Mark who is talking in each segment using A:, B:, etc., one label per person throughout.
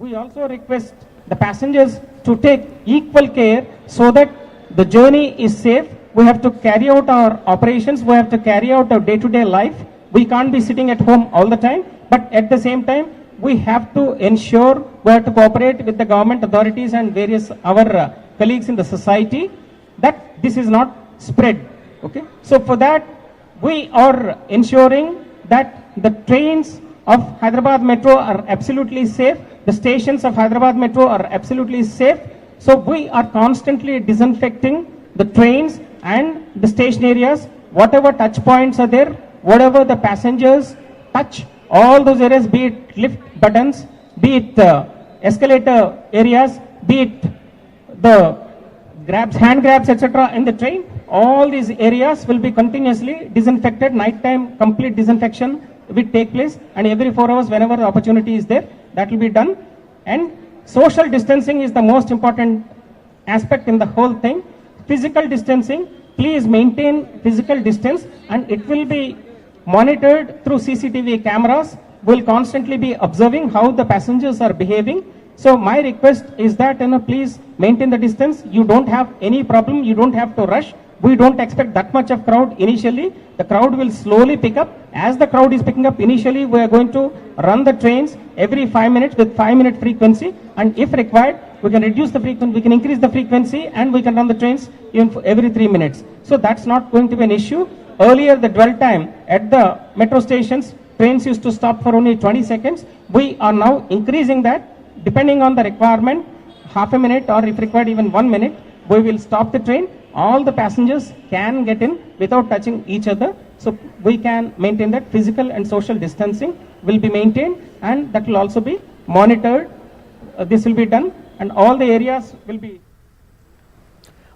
A: We also request the passengers to take equal care so that the journey is safe. We have to carry out our operations, we have to carry out our day-to-day life. We can't be sitting at home all the time, but at the same time, we have to ensure, we have to cooperate with the government authorities and various our colleagues in the society that this is not spread. Okay, so for that we are ensuring that the trains of Hyderabad Metro are absolutely safe, the stations of Hyderabad Metro are absolutely safe. So we are constantly disinfecting the trains and the station areas. Whatever touch points are there, whatever the passengers touch, all those areas, be it lift buttons, be it escalator areas, be it the grabs, hand grabs, etc. in the train, all these areas will be continuously disinfected. Night time complete disinfection will take place, and every 4 hours whenever the opportunity is there, that will be done. And social distancing is the most important aspect in the whole thing. Physical distancing, please maintain physical distance, and it will be monitored through CCTV cameras. We'll constantly be observing how the passengers are behaving. So my request is that, please maintain the distance. You don't have any problem. You don't have to rush. We don't expect that much of crowd initially. The crowd will slowly pick up. As the crowd is picking up initially, we are going to run the trains every 5 minutes with 5-minute frequency. And if required, we can reduce the frequency, we can increase the frequency, and we can run the trains even for every 3 minutes. So that's not going to be an issue. Earlier, the dwell time at the metro stations, trains used to stop for only 20 seconds. We are now increasing that. Depending on the requirement, half a minute, or if required even 1 minute, we will stop the train. All the passengers can get in without touching each other. So we can maintain that physical and social distancing will be maintained, and that will also be monitored. This will be done, and all the areas will be.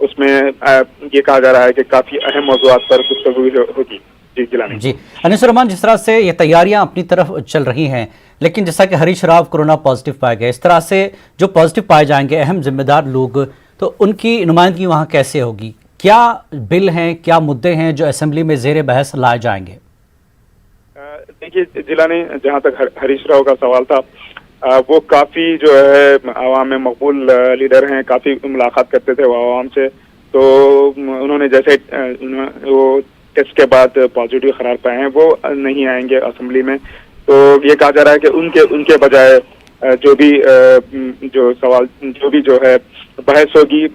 B: اس میں یہ کہا جا رہا ہے کہ کافی اہم موضوعات پر گفتگو ہوگی. جی جیلانی
C: جی انیس الرحمان، جس طرح سے یہ تیاریاں اپنی طرف چل رہی ہیں، لیکن جیسا کہ ہریش راو کورونا پازیٹیو پائے گئے، اس طرح سے جو پازیٹیو پائے جائیں گے اہم ذمہ دار لوگ، تو ان کی نمائندگی وہاں کیسے ہوگی؟ کیا بل ہیں، کیا مدعے ہیں جو اسمبلی میں زیر بحث لائے جائیں گے؟
B: دیکھیے جیلانی، جہاں تک ہریش راو کا سوال تھا، وہ کافی جو ہے عوام میں مقبول لیڈر ہیں، کافی ملاقات کرتے تھے وہ عوام سے. تو انہوں نے جیسے وہ ٹیسٹ کے بعد پازیٹیو قرار پائے ہیں، وہ نہیں آئیں گے اسمبلی میں. تو یہ کہا جا رہا ہے کہ ان کے بجائے جو بھی جو ہے بحث ہوگی،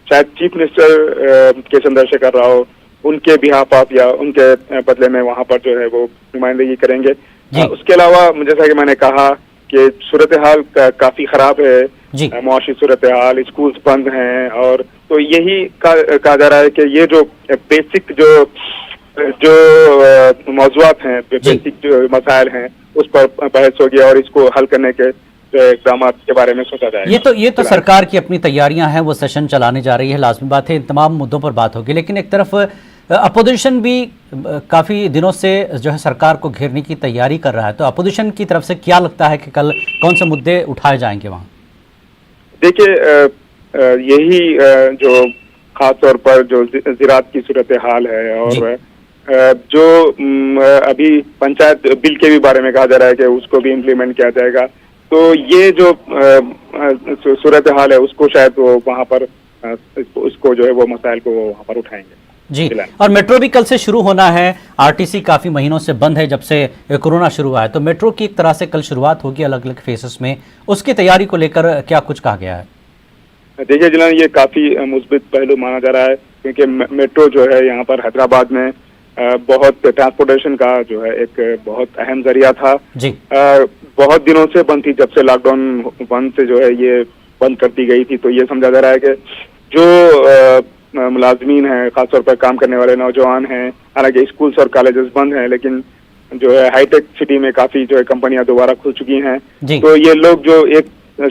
B: شاید چیف منسٹر کے چندر شیکھر راؤ ان کے بہاف آف یا ان کے بدلے میں وہاں پر جو ہے وہ نمائندگی کریں گے. اس کے علاوہ جیسا کہ میں نے کہا کہ صورتحال کافی خراب ہے، معاشی صورتحال، اسکولز بند ہیں، اور تو یہی کہا جا رہا ہے کہ یہ جو بیسک جو موضوعات ہیں، بیسک جو مسائل ہیں، اس پر بحث ہوگی اور اس کو حل کرنے کے جو اقدامات کے بارے میں سوچا جائے گا.
C: یہ تو سرکار کی اپنی تیاریاں ہیں، وہ سیشن چلانے جا رہی ہے، لازمی بات ہے ان تمام مدوں پر بات ہوگی. لیکن ایک طرف اپوزیشن بھی کافی دنوں سے جو ہے سرکار کو گھیرنے کی تیاری کر رہا ہے، تو اپوزیشن کی طرف سے کیا لگتا ہے کہ کل کون سے مدعے اٹھائے جائیں گے وہاں؟
B: دیکھیے یہی جو خاص طور پر جو زراعت کی صورتحال ہے، اور جو ابھی پنچایت بل کے بھی بارے میں کہا جا رہا ہے کہ اس کو بھی امپلیمنٹ کیا جائے گا. تو یہ جو صورتحال ہے اس کو شاید وہ وہاں پر اس کو جو ہے وہ مسائل کو وہ وہاں پر اٹھائیں گے.
C: جی، اور میٹرو بھی کل سے شروع ہونا ہے. آر ٹی سی کافی مہینوں سے بند ہے جب سے کورونا شروع ہوا ہے، تو میٹرو کی ایک طرح سے کل شروعات ہوگی الگ الگ فیسز میں. اس کی تیاری کو لے کر کیا کچھ کہا گیا ہے؟
B: دیکھیے جناب، یہ کافی مثبت پہلو مانا جا رہا ہے، کیونکہ میٹرو جو ہے یہاں پر حیدرآباد میں بہت ٹرانسپورٹیشن کا جو ہے ایک بہت اہم ذریعہ تھا.
C: جی،
B: بہت دنوں سے بند تھی، جب سے لاک ڈاؤن 1 سے جو ہے یہ بند کر دی گئی تھی. تو یہ سمجھا جا رہا ہے کہ جو ملازمین ہیں، خاص طور پر کام کرنے والے نوجوان ہیں، حالانکہ اسکولس اور کالجز بند ہیں، لیکن جو ہے ہائی ٹیک سٹی میں کافی جو ہے کمپنیاں دوبارہ کھل چکی ہیں. تو یہ لوگ جو ایک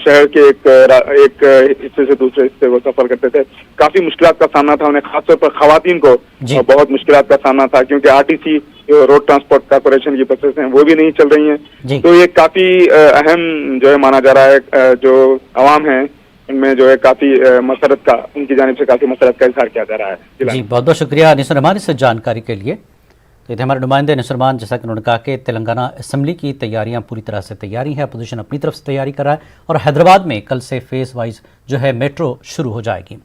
B: شہر کے ایک حصے سے دوسرے حصے وہ سفر کرتے تھے، کافی مشکلات کا سامنا تھا انہیں، خاص طور پر خواتین کو بہت مشکلات کا سامنا تھا، کیونکہ R T C road transport corporation کی بسیں ہیں وہ بھی نہیں چل رہی ہیں. تو یہ کافی اہم جو ہے مانا جا رہا ہے. جو عوام ہیں ان میں جو ہے کافی مسرت کا، ان کی جانب سے کافی مسرت کا اظہار کیا جا رہا ہے.
C: جی، بہت بہت شکریہ انیس الرحمان اس جانکاری کے لیے. تو یہ ہمارے نمائندے انیس الرحمان، جیسا کہ انہوں نے کہا کہ تلنگانہ اسمبلی کی تیاریاں پوری طرح سے تیاری ہیں، اپوزیشن اپنی طرف سے تیاری کر رہا ہے، اور حیدرآباد میں کل سے فیز وائز جو ہے میٹرو شروع ہو جائے گی.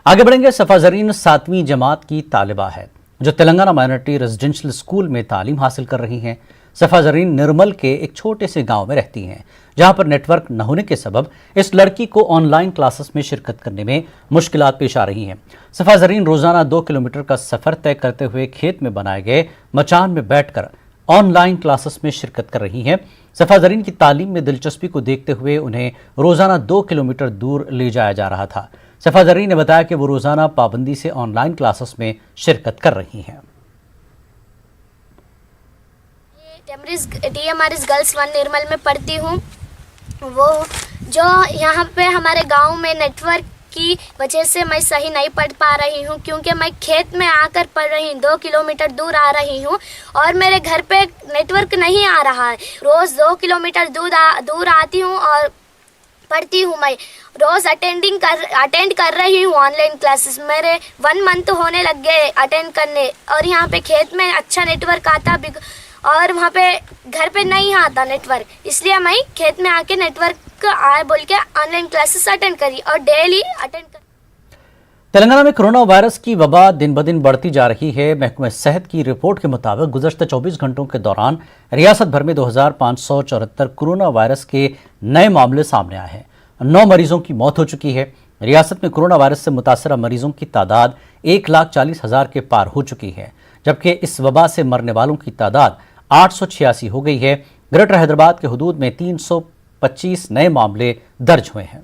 C: آگے بڑھیں گے. صفا زرین 7ویں جماعت کی طالبہ ہے جو تلنگانہ مائنورٹی ریزیڈنشل اسکول میں تعلیم حاصل کر رہی ہیں. صفا زرین نرمل کے ایک چھوٹے سے گاؤں میں رہتی ہیں، جہاں پر نیٹ ورک نہ ہونے کے سبب اس لڑکی کو آن لائن کلاسز میں شرکت کرنے میں مشکلات پیش آ رہی ہیں. صفا زرین روزانہ 2 کلومیٹر کا سفر طے کرتے ہوئے کھیت میں بنائے گئے مچان میں بیٹھ کر آن لائن کلاسز میں شرکت کر رہی ہیں. صفا زرین کی تعلیم میں دلچسپی کو دیکھتے ہوئے انہیں روزانہ 2 کلومیٹر دور لے جایا جا رہا تھا. صفا زرین نے بتایا کہ وہ روزانہ پابندی سے آن لائن کلاسز میں شرکت کر رہی ہیں.
D: T M R S girls 1 Nirmal میں پڑھتی ہوں. وہ جو یہاں پہ ہمارے گاؤں میں نیٹ ورک کی وجہ سے میں صحیح نہیں پڑھ پا رہی ہوں، کیونکہ میں کھیت میں آ کر پڑھ رہی ہوں، 2 کلومیٹر دور آ رہی ہوں، اور میرے گھر پہ نیٹ ورک نہیں آ رہا ہے. روز 2 کلومیٹر دور آتی ہوں اور پڑھتی ہوں. میں روز اٹینڈ کر رہی ہوں آن لائن کلاسز. میرے 1 منتھ ہونے لگ گئے اٹینڈ کرنے، اور یہاں پہ کھیت میں اچھا نیٹ ورک آتا، اور وہاں پہ گھر پہ نہیں آتا نیٹ ورک، اس لیے میں کھیت میں آ کے نیٹ ورک آئے بول کے آن لائن کلاسز اٹینڈ کری اور ڈیلی اٹینڈ کر.
C: تلنگانہ میں کرونا وائرس کی وبا دن بدن بڑھتی جا رہی ہے. محکمہ صحت کی رپورٹ کے مطابق گزشتہ 24 گھنٹوں کے دوران ریاست بھر میں 2574 کرونا وائرس کے نئے معاملے سامنے آئے ہیں. 9 مریضوں کی موت ہو چکی ہے. ریاست میں کرونا وائرس سے متاثرہ مریضوں کی تعداد 1,40,000 کے پار ہو چکی ہے، جبکہ اس وبا سے مرنے والوں کی تعداد 886 ہو گئی ہے. گریٹر حیدرآباد کے حدود میں 325 نئے معاملے درج ہوئے ہیں.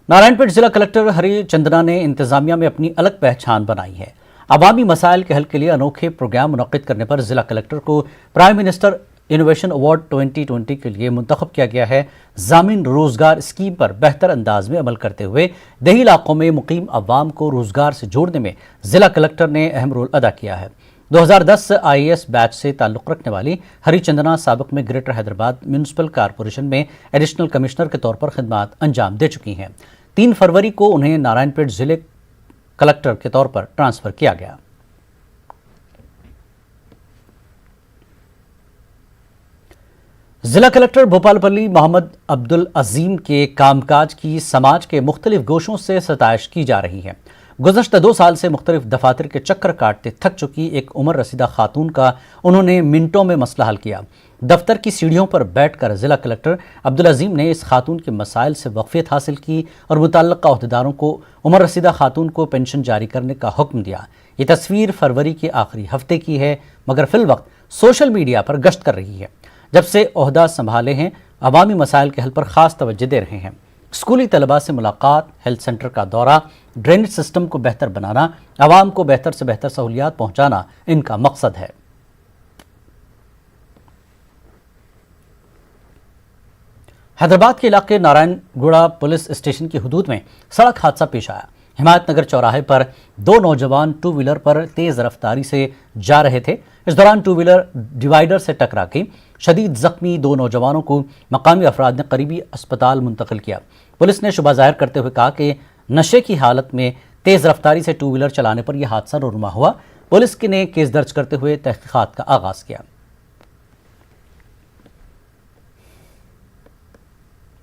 C: نارائن پیٹ ضلع کلکٹر ہری چندنا نے انتظامیہ میں اپنی الگ پہچان بنائی ہے. عوامی مسائل کے حل کے لیے انوکھے پروگرام منعقد کرنے پر ضلع کلکٹر کو پرائم منسٹر انوویشن ایوارڈ 2020 کے لیے منتخب کیا گیا ہے۔ ضامن روزگار اسکیم پر بہتر انداز میں عمل کرتے ہوئے دیہی علاقوں میں مقیم عوام کو روزگار سے جوڑنے میں ضلع کلکٹر نے اہم رول ادا کیا ہے۔ 2010 IAS بیچ سے تعلق رکھنے والی ہری چندنا سابق میں گریٹر حیدرآباد میونسپل کارپوریشن میں ایڈیشنل کمشنر کے طور پر خدمات انجام دے چکی ہیں۔ 3 فروری کو انہیں نارائن پیٹ ضلع کلکٹر کے طور پر ٹرانسفر کیا گیا۔ ضلع کلکٹر بھوپال پلی محمد عبدالعظیم کے کام کاج کی سماج کے مختلف گوشوں سے ستائش کی جا رہی ہے۔ گزشتہ 2 سال سے مختلف دفاتر کے چکر کاٹتے تھک چکی ایک عمر رسیدہ خاتون کا انہوں نے منٹوں میں مسئلہ حل کیا۔ دفتر کی سیڑھیوں پر بیٹھ کر ضلع کلکٹر عبدالعظیم نے اس خاتون کے مسائل سے واقفیت حاصل کی اور متعلقہ عہدیداروں کو عمر رسیدہ خاتون کو پینشن جاری کرنے کا حکم دیا۔ یہ تصویر فروری کے آخری ہفتے کی ہے، مگر فی الوقت سوشل میڈیا پر گشت کر رہی ہے۔ جب سے عہدہ سنبھالے ہیں، عوامی مسائل کے حل پر خاص توجہ دے رہے ہیں۔ اسکولی طلباء سے ملاقات، ہیلتھ سینٹر کا دورہ، ڈرینیج سسٹم کو بہتر بنانا، عوام کو بہتر سے بہتر سہولیات پہنچانا ان کا مقصد ہے۔ حیدرآباد کے علاقے نارائن گوڑا پولیس اسٹیشن کی حدود میں سڑک حادثہ پیش آیا۔ حمایت نگر چوراہے پر 2 نوجوان 2 ویلر پر تیز رفتاری سے جا رہے تھے۔ اس دوران 2 ویلر ڈیوائیڈر سے ٹکرا گئی۔ شدید زخمی 2 نوجوانوں کو مقامی افراد نے قریبی اسپتال منتقل کیا۔ پولیس نے شبہ ظاہر کرتے ہوئے کہا کہ نشے کی حالت میں تیز رفتاری سے 2 ویلر چلانے پر یہ حادثہ رونما ہوا۔ پولیس نے کیس درج کرتے ہوئے تحقیقات کا آغاز کیا۔